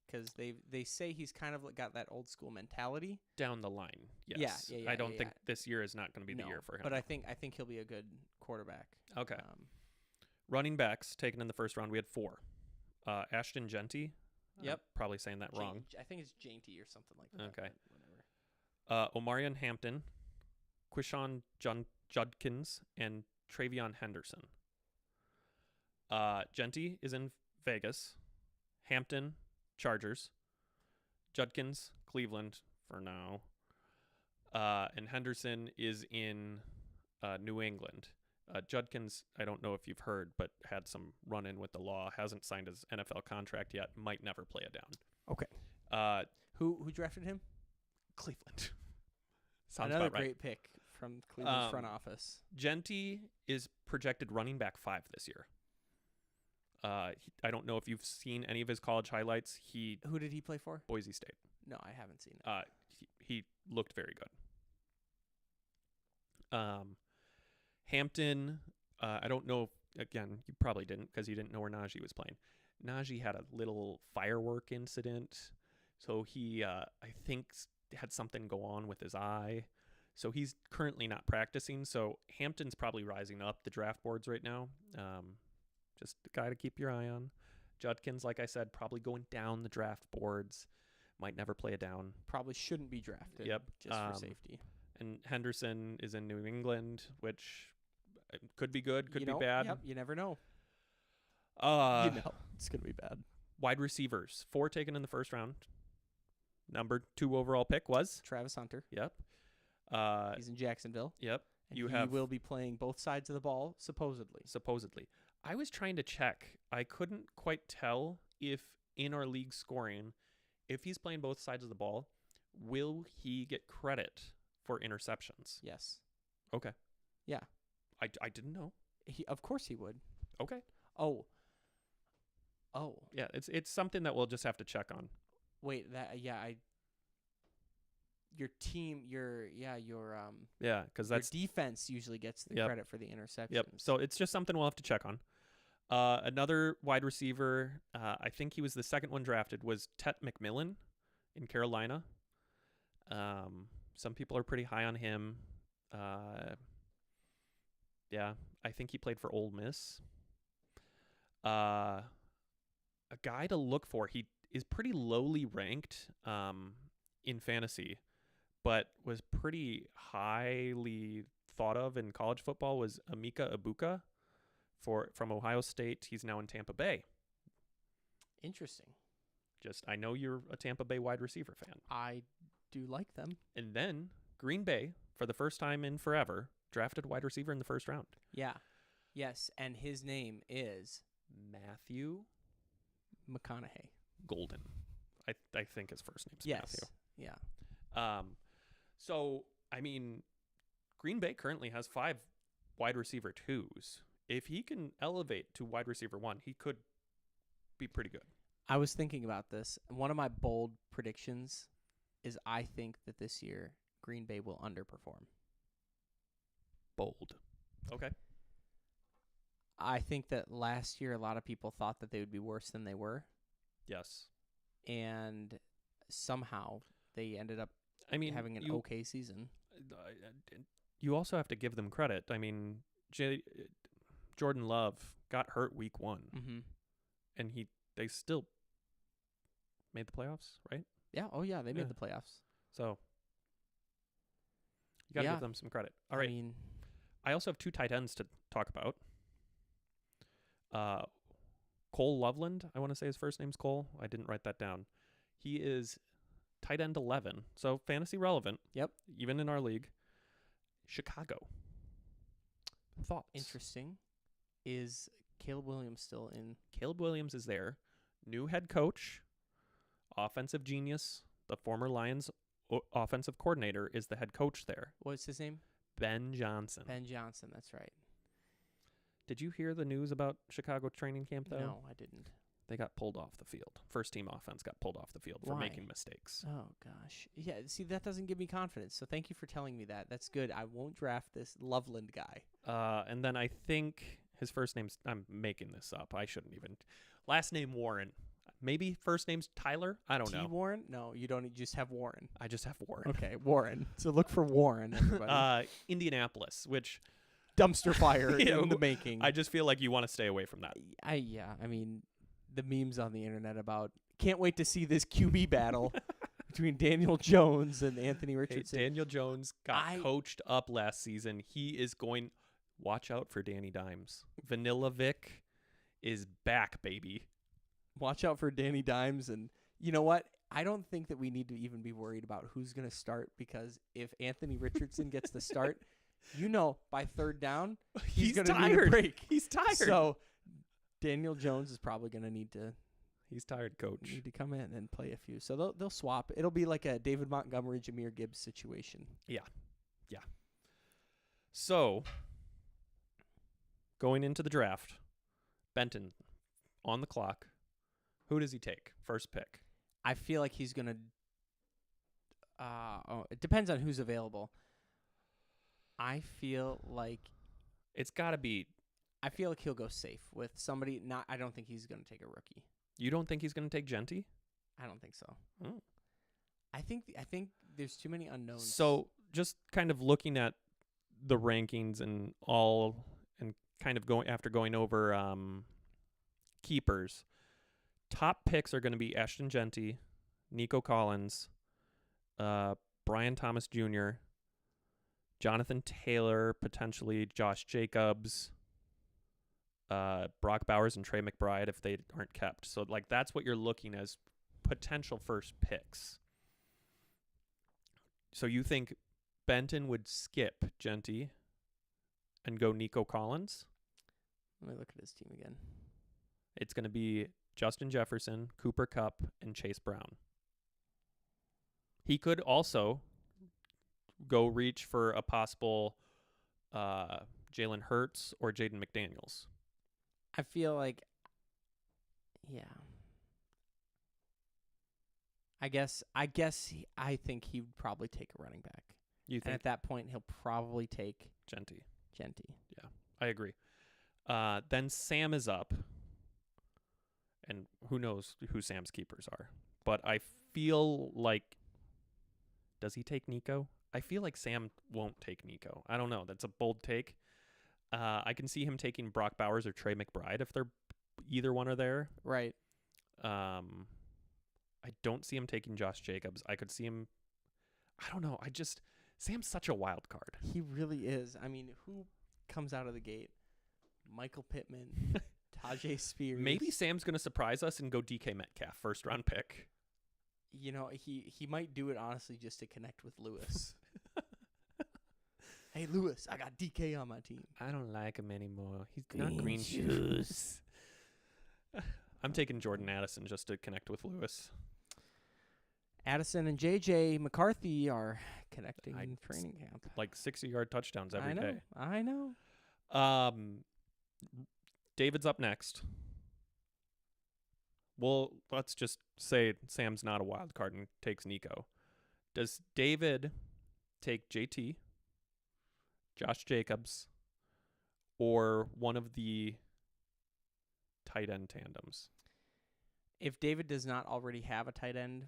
because they say he's kind of got that old school mentality. Down the line, yes. Yeah, I don't think this year is not going to be the year for him. But I think he'll be a good quarterback. Okay. Running backs taken in the first round, we had 4. Ashton Genty. Yep. Probably saying that wrong. I think it's Jainty or something like that. Okay. Whatever. Omarion Hampton, Quishon Judkins, and Travion Henderson. Genty is in Vegas. Hampton, Chargers. Judkins, Cleveland for now. And Henderson is in New England. Judkins, I don't know if you've heard, but had some run-in with the law. Hasn't signed his NFL contract yet. Might never play it down. Okay. Who drafted him? Cleveland. Sounds Another about right. great pick from Cleveland's front office. Genty is projected running back 5 this year. I don't know if you've seen any of his college highlights. Who did he play for? Boise State. No, I haven't seen it. He looked very good. Hampton, I don't know. Again, you probably didn't because you didn't know where Najee was playing. Najee had a little firework incident, so he I think had something go on with his eye. So he's currently not practicing. So Hampton's probably rising up the draft boards right now. Just a guy to keep your eye on. Judkins, like I said, probably going down the draft boards. Might never play it down. Probably shouldn't be drafted. Yep. Just for safety. And Henderson is in New England, which could be good, could You be know, bad. Yep, you never know. It's gonna be bad. Wide receivers, 4 taken in the first round. Number 2 overall pick was. Travis Hunter. Yep. He's in Jacksonville. Yep. And You he have will be playing both sides of the ball, supposedly. supposedly. I was trying to check. I couldn't quite tell if in our league scoring, if he's playing both sides of the ball, will he get credit for interceptions? Yes. Okay. Yeah. I didn't know. Of course he would. Okay. Oh. Yeah, it's something that we'll just have to check on. Wait, your team, your Yeah, because your that's defense usually gets the Yep. credit for the interceptions. Yep. So it's just something we'll have to check on. Another wide receiver, I think he was the second one drafted, was Tet McMillan in Carolina. Some people are pretty high on him. Yeah, I think he played for Ole Miss. A guy to look for. He is pretty lowly ranked in fantasy, but was pretty highly thought of in college football, was Emeka Ibuka from Ohio State. He's now in Tampa Bay. Interesting. I know you're a Tampa Bay wide receiver fan. I do like them. And then Green Bay, for the first time in forever, drafted wide receiver in the first round. Yeah. Yes, and his name is Matthew McConaughey. Golden. I think his first name's Yes. Matthew. Yeah. So, I mean, Green Bay currently has 5 wide receiver 2s. If he can elevate to wide receiver 1, he could be pretty good. I was thinking about this. One of my bold predictions is I think that this year Green Bay will underperform. Bold. Okay. I think that last year a lot of people thought that they would be worse than they were, Yes. and somehow they ended up I mean, having an okay season. You also have to give them credit. I mean, Jordan Love got hurt week 1, Mm-hmm. and they still made the playoffs, right? Yeah. Oh, yeah. They Yeah. made the playoffs. So you got to Yeah. give them some credit. All right. I mean, I also have 2 tight ends to talk about. Cole Loveland, I want to say his first name's Cole. I didn't write that down. He is tight end 11, so fantasy relevant. Yep. Even in our league. Chicago. Thoughts? interesting. Is Caleb Williams still in? Caleb Williams is there. New head coach, offensive genius. The former Lions offensive coordinator is the head coach there. What's his name? Ben Johnson. Ben Johnson. That's right. Did you hear the news about Chicago training camp, though? No, I didn't. They got pulled off the field. First team offense got pulled off the field for Why? making mistakes. Oh gosh. Yeah. See, that doesn't give me confidence. So thank you for telling me that. That's good. I won't draft this Loveland guy. And then I think his first name's, I'm making this up. I shouldn't even. Last name Warren. Maybe first name's Tyler? I don't know. Warren? No, you don't. You just have Warren. I just have Warren. Okay, Warren. So look for Warren, everybody. Indianapolis, which Dumpster fire Yeah, in the making. I just feel like you want to stay away from that. I mean, the memes on the internet about can't wait to see this QB battle between Daniel Jones and Anthony Hey, Richardson. Daniel Jones got coached up last season. He is going. Watch out for Danny Dimes. Vanilla Vic is back, baby. Watch out for Danny Dimes. And you know what? I don't think that we need to even be worried about who's going to start, because if Anthony Richardson gets the start, by third down, he's going to need a break. He's tired. So Daniel Jones is probably going to need to He's tired, coach. come in and play a few. So they'll swap. It'll be like a David Montgomery, Jahmyr Gibbs situation. So, going into the draft, Benton on the clock. Who does he take? First pick. I feel like he's going to it depends on who's available. I feel like It's got to be. he'll go safe with somebody. I don't think he's going to take a rookie. You don't think he's going to take Genty? I don't think so. Oh. I think there's too many unknowns. So just kind of looking at the rankings and kind of going over keepers. Top picks are going to be Ashton Genty, Nico Collins, Brian Thomas Jr., Jonathan Taylor, potentially Josh Jacobs, Brock Bowers, and Trey McBride if they aren't kept. So, like, that's what you're looking as potential first picks. So you think Benton would skip Genty and go Nico Collins? Let me look at his team again. It's going to be Justin Jefferson, Cooper Kupp, and Chase Brown. He could also go reach for a possible Jalen Hurts or Jaden McDaniels. I feel like, yeah. I think he would probably take a running back. You And think at that point, he'll probably take Genty? Genty. I agree. Then Sam is up. And who knows who Sam's keepers are. But I feel like, does he take Nico? I feel like Sam won't take Nico. I don't know. That's a bold take. I can see him taking Brock Bowers or Trey McBride if they're either one are there. Right. I don't see him taking Josh Jacobs. I could see him. I don't know. Sam's such a wild card. He really is. I mean, who comes out of the gate? Michael Pittman, Tajay Spears. Maybe Sam's going to surprise us and go DK Metcalf, first round pick. You know, he might do it honestly just to connect with Lewis. Hey, Lewis, I got DK on my team. I don't like him anymore. He's Green not green shoes. shoes. I'm taking Jordan Addison just to connect with Lewis. Addison and JJ McCarthy are connecting in training camp. Like 60-yard touchdowns every day. I know. David's up next. Well, let's just say Sam's not a wild card and takes Nico. Does David take JT, Josh Jacobs, or one of the tight end tandems? If David does not already have a tight end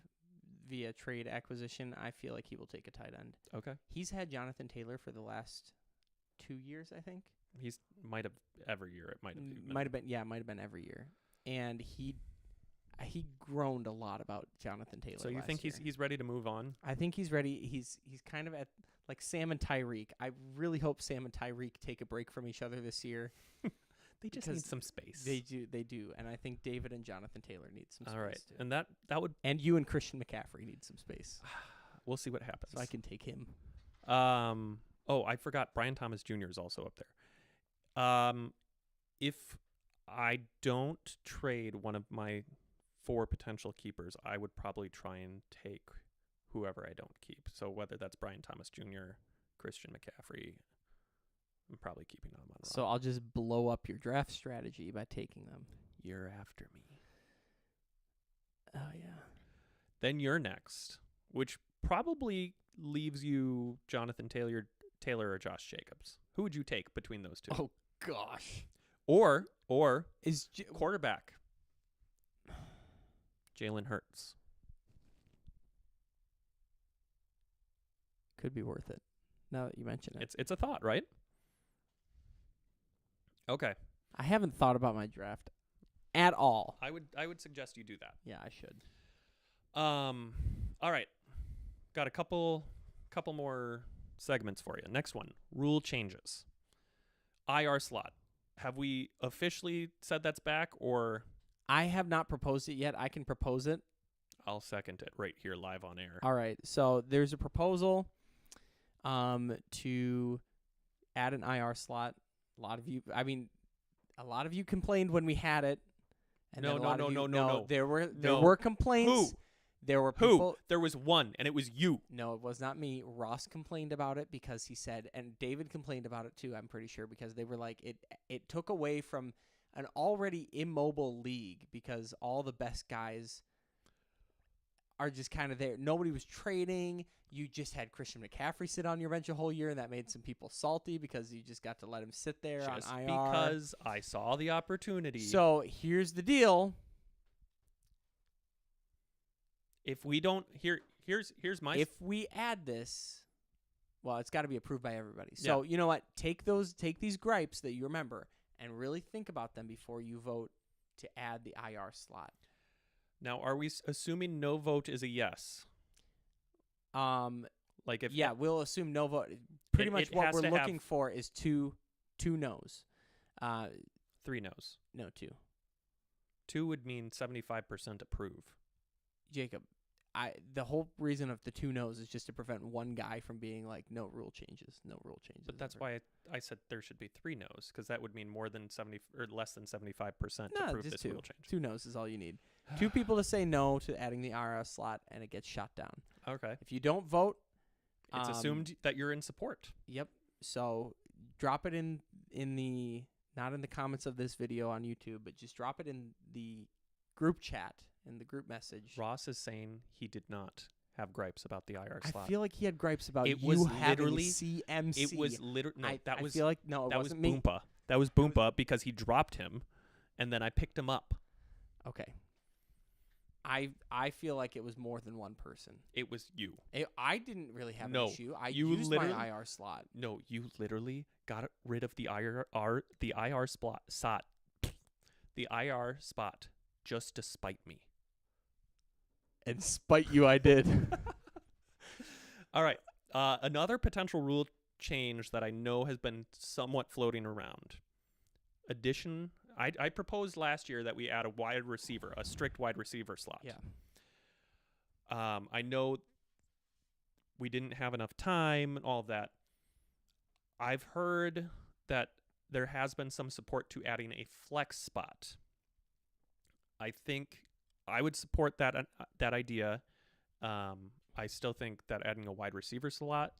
via trade acquisition, I feel like he will take a tight end. Okay. He's had Jonathan Taylor for the last 2 years, I think. He's might have every year. It might have Might have been every year. And he groaned a lot about Jonathan Taylor. So you last think year. he's ready to move on? I think he's ready. He's kind of at like Sam and Tyreek. I really hope Sam and Tyreek take a break from each other this year. They just need some space. They do. And I think David and Jonathan Taylor need some space. All right. Too. And that would And you and Christian McCaffrey need some space. we'll see what happens. So I can take him. I forgot Brian Thomas Jr. is also up there. If I don't trade one of my 4 potential keepers, I would probably try and take whoever I don't keep. So whether that's Brian Thomas Jr., Christian McCaffrey, I'm probably keeping them on. So I'll just blow up your draft strategy by taking them. You're after me. Oh, yeah. Then you're next, which probably leaves you Jonathan Taylor or Josh Jacobs. Who would you take between those two? Oh, gosh. Or Is quarterback. Jalen Hurts. Could be worth it. Now that you mention it. It's a thought, right? Okay. I haven't thought about my draft at all. I would suggest you do that. Yeah, I should. All right. Got a couple more segments for you. Next one, rule changes. IR slot. Have we officially said that's back, or I have not proposed it yet. I can propose it. I'll second it right here live on air. All right. So there's a proposal to add an IR slot. A lot of you complained when we had it. And No. There were No. complaints. Who? There were Who? people. There was one, and it was you. No, it was not me. Ross complained about it because he said, and David complained about it too, I'm pretty sure, because they were like, it took away from an already immobile league because all the best guys are just kind of there. Nobody was trading. You just had Christian McCaffrey sit on your bench a whole year, and that made some people salty because you just got to let him sit there Just on IR. because I saw the opportunity. So here's the deal. If we don't here's my If we add this, Well, it's got to be approved by everybody. So you know what? Take these gripes that you remember and really think about them before you vote to add the IR slot. Now, are we assuming no vote is a yes? Like if We'll assume no vote. Pretty much it what has we're to looking have- for is two no's. 3 no's. No, 2. 2 would mean 75% approve. Jacob, the whole reason of the 2 no's is just to prevent one guy from being like, no rule changes. But that's why I said there should be 3 no's, because that would mean more than 70 or less than 75% to approve just this 2. rule change. 2 no's is all you need. 2 people to say no to adding the IR slot, and it gets shot down. Okay. If you don't vote, It's assumed that you're in support. Yep. So drop it in the not in the comments of this video on YouTube, but just drop it in the group chat, in the group message. Ross is saying he did not have gripes about the IR slot. I feel like he had gripes about It you was having literally- CMC. It was literally no. I feel like no, it that was wasn't me. Boompa. That was Boompa because he dropped him, and then I picked him up. Okay. I feel like it was more than one person. It was you. I didn't really have No, an issue. I you used literally- my IR slot. No, you literally got rid of the IR spot, the IR spot, just to spite me. And spite you, I did. All right. Another potential rule change that I know has been somewhat floating around. I proposed last year that we add a strict wide receiver slot. Yeah. I know we didn't have enough time and all of that. I've heard that there has been some support to adding a flex spot. I think I would support that idea. I still think that adding a wide receiver spot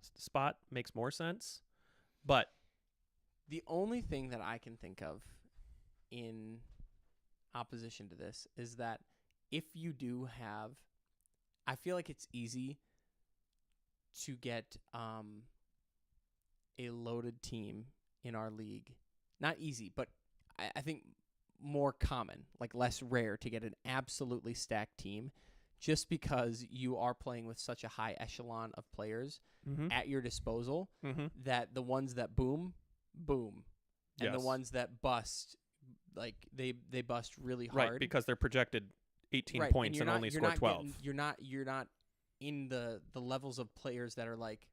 makes more sense. But The only thing that I can think of in opposition to this is that if you do have, I feel like it's easy to get a loaded team in our league. Not easy, but I think more common, like less rare to get an absolutely stacked team just because you are playing with such a high echelon of players at your disposal that the ones that boom, and the Yes. ones that bust, like they bust really hard. right, because they're projected 18 Right, points and only score 12. You're not in the levels of players that are like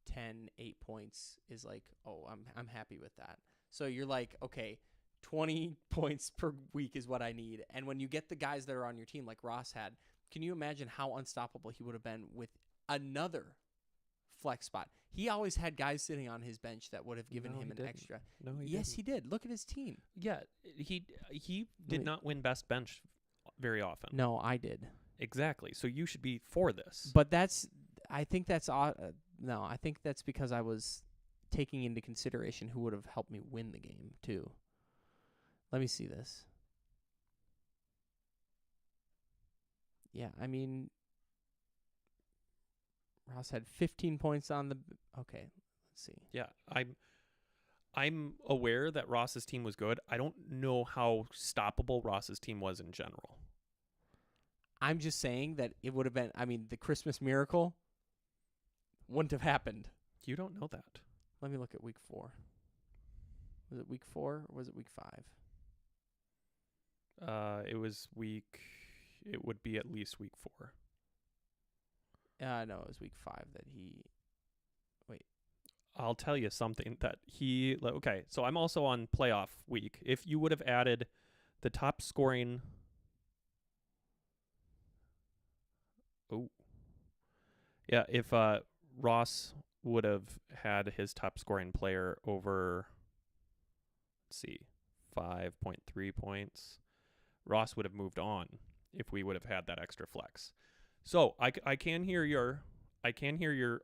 10, 8 points is like, oh, I'm happy with that. So you're like, okay, 20 points per week is what I need. And when you get the guys that are on your team like Ross had, can you imagine how unstoppable he would have been with another flex spot? He always had guys sitting on his bench that would have given No, him he an didn't. extra. No, he Yes, didn't. he did. Look at his team. Yeah, he did me- not win best bench very often. No, I did. Exactly. So you should be for this. But I think that's no, I think that's because I was taking into consideration who would have helped me win the game too. Let me see this. Yeah, I mean, Ross had 15 points on the. Okay, let's see. Yeah, I'm aware that Ross's team was good. I don't know how stoppable Ross's team was in general. I'm just saying that it would have been. I mean, the Christmas miracle wouldn't have happened. You don't know that. Let me look at week 4. Was it week 4 or was it week 5? It was it would be at least week 4. No, it was week 5 that he. I'll tell you something that okay, so I'm also on playoff week. If you would have added the top scoring if Ross would have had his top scoring player over 5.3 points, Ross would have moved on if we would have had that extra flex. So I can hear your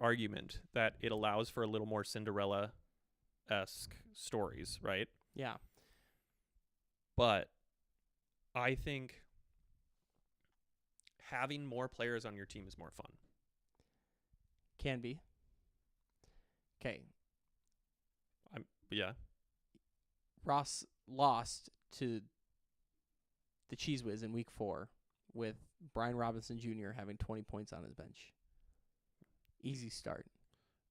argument that it allows for a little more Cinderella-esque stories, right? Yeah. But I think having more players on your team is more fun. Can be. Okay. Yeah. Ross lost to the Cheese Whiz in week 4 with Brian Robinson Jr. having 20 points on his bench. Easy start.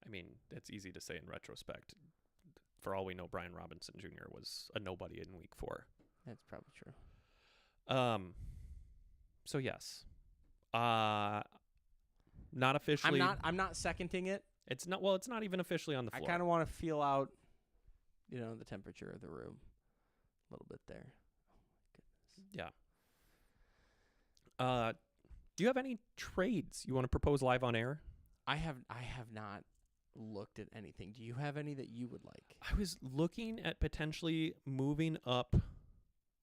I mean, it's easy to say in retrospect. For all we know, Brian Robinson Jr. was a nobody in week 4. That's probably true. So yes. Not officially. I'm not seconding it. It's not even officially on the I floor. kind of want to feel out, the temperature of the room a little bit there. Yeah. Do you have any trades you want to propose live on air? I have not looked at anything. Do you have any that you would like? I was looking at potentially moving up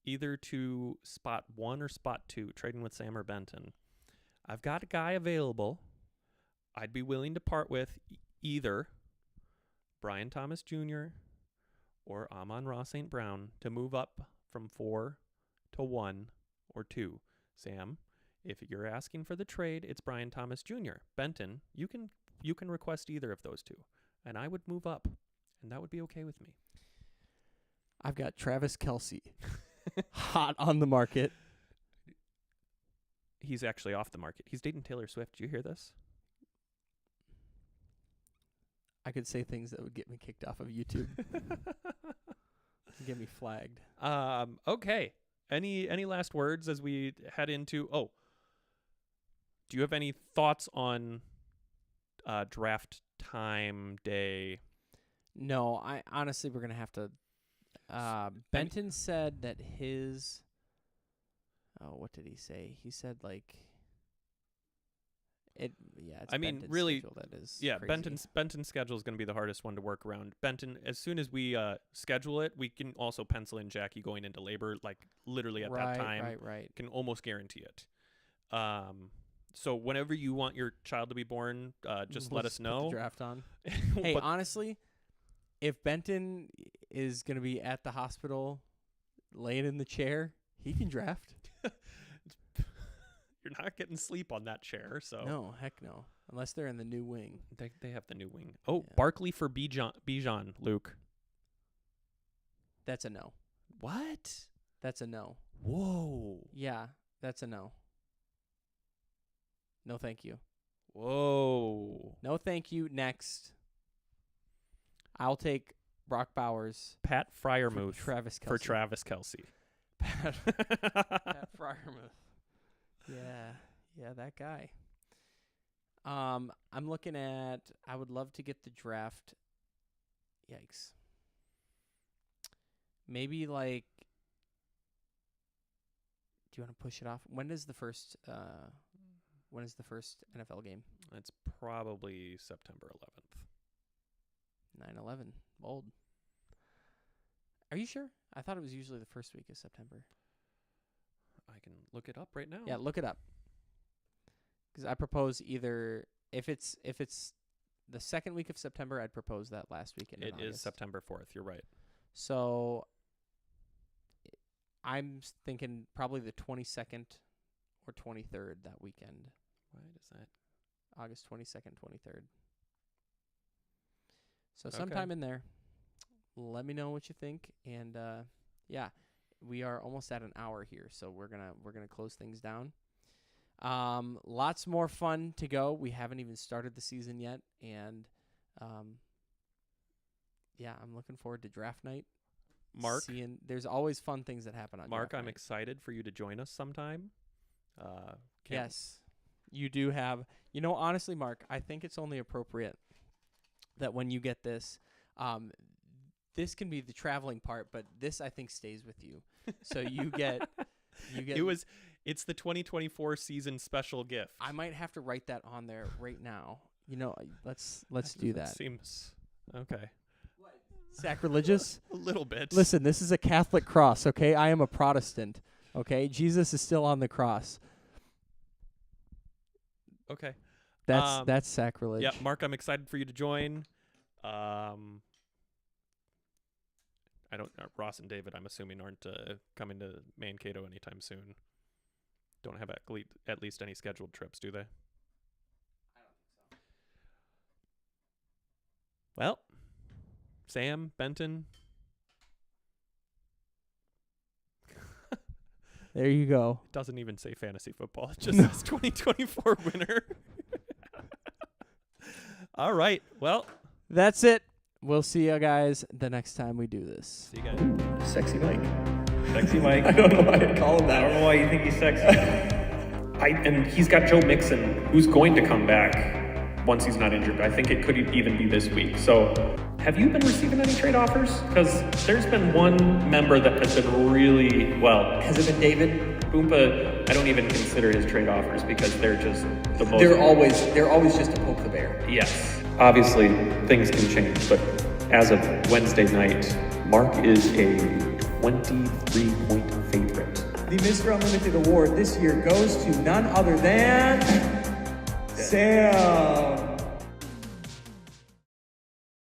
either to spot 1 or spot 2, trading with Sam or Benton. I've got a guy available. I'd be willing to part with either Brian Thomas Jr. or Amon-Ra St. Brown to move up from 4 to 1 or 2. Sam, if you're asking for the trade, it's Brian Thomas Jr. Benton, you can request either of those two, and I would move up, and that would be okay with me. I've got Travis Kelce, hot on the market. He's actually off the market. He's dating Taylor Swift. Do you hear this? I could say things that would get me kicked off of YouTube. Get me flagged. Okay. Any last words as we head into? Oh, do you have any thoughts on draft time day? No, I honestly we're gonna have to. Benton said that his. Oh, what did he say? He said like. It's I mean, Benton's really, schedule that is crazy. crazy. Benton's schedule is going to be the hardest one to work around. Benton, as soon as we schedule it, we can also pencil in Jackie going into labor, like literally at that time. Right. Can almost guarantee it. So whenever you want your child to be born, just We'll let us put know. the draft on. Hey, But honestly, if Benton is gonna be at the hospital, laying in the chair, he can draft. you're not getting sleep on that chair, so No, heck no. Unless they're in the new wing. they have the new wing. Oh, Yeah. Barkley for Bijan, Luke. That's a no. What? That's a no. Whoa. Yeah, that's a no. No, thank you. Whoa. No, thank you. Next. I'll take Brock Bowers Pat for Fryermuth Travis Kelce. for Travis Kelce. Pat Fryermuth. Yeah, that guy. I'm looking at. I would love to get the draft. Yikes. Maybe like. Do you want to push it off? When is the first? When is the first NFL game? It's probably September 11th. 9/11. Bold. Are you sure? I thought it was usually the first week of September. I can look it up right now. Yeah, look it up. Because I propose either if it's the second week of September, I'd propose that last weekend. It is September 4th. You're right. So I'm thinking probably the 22nd or 23rd that weekend. Why does that? August 22nd, 23rd. So sometime in there. Let me know what you think, and yeah, we are almost at an hour here, so we're gonna close things down. Lots more fun to go. We haven't even started the season yet, and yeah, I'm looking forward to draft night. Mark, There's always fun things that happen on Mark, draft I'm night. excited for you to join us sometime. Yes, you do have. Honestly, Mark, I think it's only appropriate that when you get this, this can be the traveling part, but this I think stays with you. So you get. It's the 2024 season special gift. I might have to write that on there right now. Let's do that. Seems okay. Sacrilegious? A little bit. Listen, this is a Catholic cross, okay? I am a Protestant, okay? Jesus is still on the cross. Okay. That's sacrilege. Yeah, Mark, I'm excited for you to join. Ross and David, I'm assuming, aren't coming to Mankato anytime soon. Don't have at least any scheduled trips, do they? I don't think so. Well, Sam, Benton. There you go. It doesn't even say fantasy football. It just says 2024 winner. All right. Well, That's it. We'll see you guys the next time we do this. see you guys. Sexy Mike. Sexy Mike. I don't know why I call him I don't that. know why you think he's sexy. And he's got Joe Mixon, who's going to come back once he's not injured. I think it could even be this week. So, have you been receiving any trade offers? Because there's been one member that has been really, well, Has it been David? Boompa, I don't even consider his trade offers because they're just the most. They're always just to poke the bear. Yes. Obviously, things can change, but as of Wednesday night, Mark is a 23-point favorite. The Mr. Unlimited award this year goes to none other than Sam.